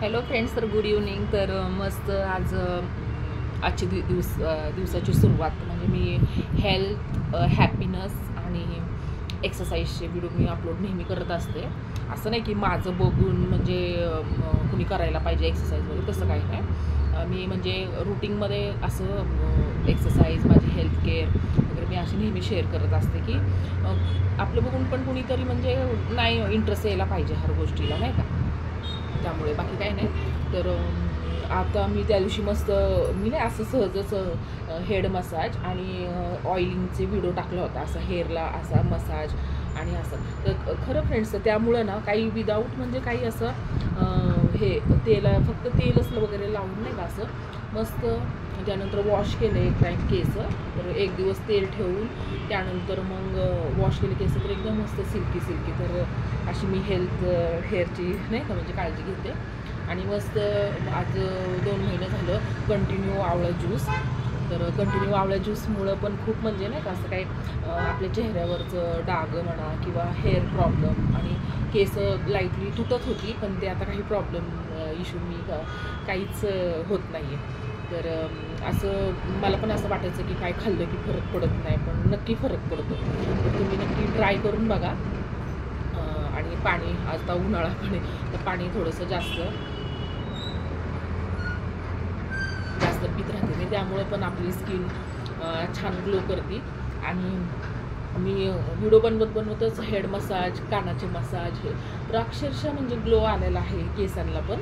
Hello friends, तर good evening. तर मस्त आज आजची दिवसाची सुरुवात म्हणजे मी हेल्थ, हॅपीनेस आणि एक्सरसाइजचे व्हिडिओ मी अपलोड नेहमी करत असते. असं नाही की माझं बघून म्हणजे कुणी करायला पाहिजे एक्सरसाइज वगैरे, तसं काही नाही. मी म्हणजे रुटीनमध्ये असं एक्सरसाइज, माझी हेल्थ केअर वगैरे मी अशी नेहमी शेअर करत असते की आपलं बघून पण कुणीतरी म्हणजे नाही इंटरेस्ट यायला पाहिजे हर गोष्टीला, नाही का. त्यामुळे बाकी काही नाही. तर आता मी त्या दिवशी मस्त मी नाही असं सहजच हेड मसाज आणि ऑइलिंगचे व्हिडिओ टाकला होता, असं हेअरला असा मसाज आणि असं. तर खरं फ्रेंड्स, त्यामुळं ना काही विदाऊट म्हणजे काही असं हे फक्त तेलच वगैरे लावून नाही का, असं मस्त त्यानंतर वॉश केले एक टाईम केस. तर एक दिवस तेल ठेवून त्यानंतर मग वॉश केले केस, तर एकदम मस्त सिल्की. तर अशी मी हेअरची नाही का म्हणजे काळजी घेते. आणि मस्त आज 2 महिने झालं कंटिन्यू आवळा ज्यूस. तर कंटिन्यू आवळा ज्यूसमुळं पण खूप म्हणजे नाही का असं काही आपल्या चेहऱ्यावरचं डाग म्हणा किंवा हेअर प्रॉब्लेम आणि केस लाईटली तुटत होती, पण ते आता काही प्रॉब्लेम इश्यू मी काहीच होत नाही आहे. तर असं मला पण असं वाटायचं की काय खाल्लं की फरक पडत नाही, पण नक्की फरक पडतो. तर तुम्ही नक्की ट्राय करून बघा. आणि पाणी, आता उन्हाळा पण आहे तर पाणी थोडंसं जास्त पीत राहते मी, त्यामुळे पण आपली स्किन छान ग्लो करते. आणि मी व्हिडिओ बनवतच हेड मसाज, कानाचे मसाज हे, तर अक्षरशः म्हणजे ग्लो आलेला आहे केसांना पण.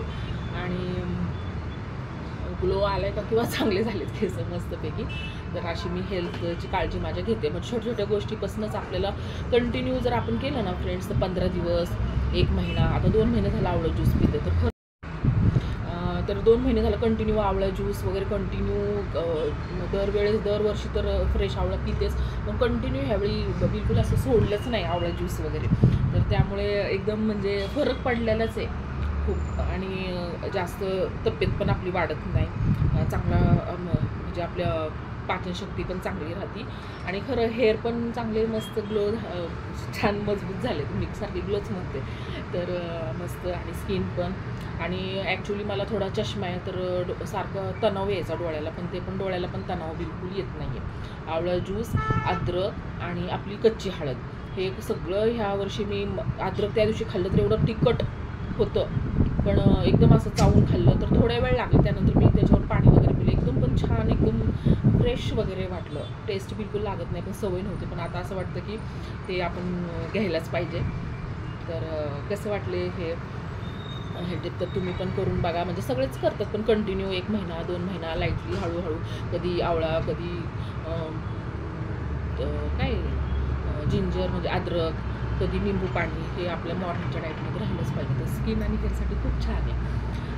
आणि ग्लो आलाय का किंवा चांगले झालेत केस मस्तपैकी. तर अशी मी हेल्थची काळजी माझ्या घेते. मग छोट्या गोष्टीपासूनच आपल्याला कंटिन्यू जर आपण केलं ना फ्रेंड्स, तर 15 दिवस, 1 महिना, आता 2 महिने झाला आवळा ज्यूस पिते. तर 2 महिने झालं कंटिन्यू आवळा ज्यूस वगैरे कंटिन्यू दरवर्षी तर फ्रेश आवळा पितेच, पण कंटिन्यू ह्यावेळी बिलकुल असं सोडलंच नाही आवळा ज्यूस वगैरे. तर त्यामुळे एकदम म्हणजे फरक पडलेलाच आहे खूप. आणि जास्त तब्येत पण आपली वाढत नाही, चांगला म्हणजे आपल्या पाचनशक्ती पण चांगली राहते. आणि खरं हेअर पण चांगले मस्त ग्लो छान मजबूत झाले, मी सारखी ग्लोच म्हणते. तर मस्त. आणि स्किन पण. आणि ॲक्च्युली मला थोडा चष्मा आहे, तर सारखं तणाव यायचा डोळ्याला, पण ते पण डोळ्याला पण तणाव बिलकुल येत नाही आहे. आवळा ज्यूस, अद्रक आणि आपली कच्ची हळद हे सगळं ह्या वर्षी मी अद्रक त्या दिवशी खाल्लं तर एवढं तिखट होतं, पण एकदम असं चावून खाल्लं तर थोड्या वेळ लागला. त्यानंतर मी त्याच्यावर पाणी वगैरे पिलं, एकदम पण छान, एकदम फ्रेश वगैरे वाटलं. टेस्ट बिलकुल लागत नाही, पण सवय नव्हती, पण आता असं वाटतं की ते आपण घ्यायलाच पाहिजे. तर कसं वाटले हे टिप, तर तुम्ही पण करून बघा. म्हणजे सगळेच करतात, पण कंटिन्यू 1 महिना 2 महिना लाईटली हळूहळू, कधी आवळा, कधी काय जिंजर म्हणजे अद्रक, कधी निंबू पाणी, हे आपल्या मॉर्निंगच्या डाएटमध्ये राहिलंच पाहिजे. तर स्किन आणि हेअरसाठी खूप छान आहे.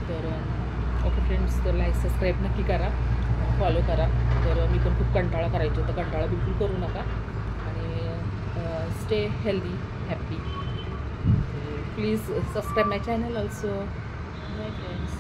तर ओके फ्रेंड्स, तर लाईक सबस्क्राईब नक्की करा, फॉलो करा. तर मी पण खूप कंटाळा करायचे, तर कंटाळा बिलकुल करू नका. आणि stay healthy, happy. Please subscribe my channel also. Bye friends.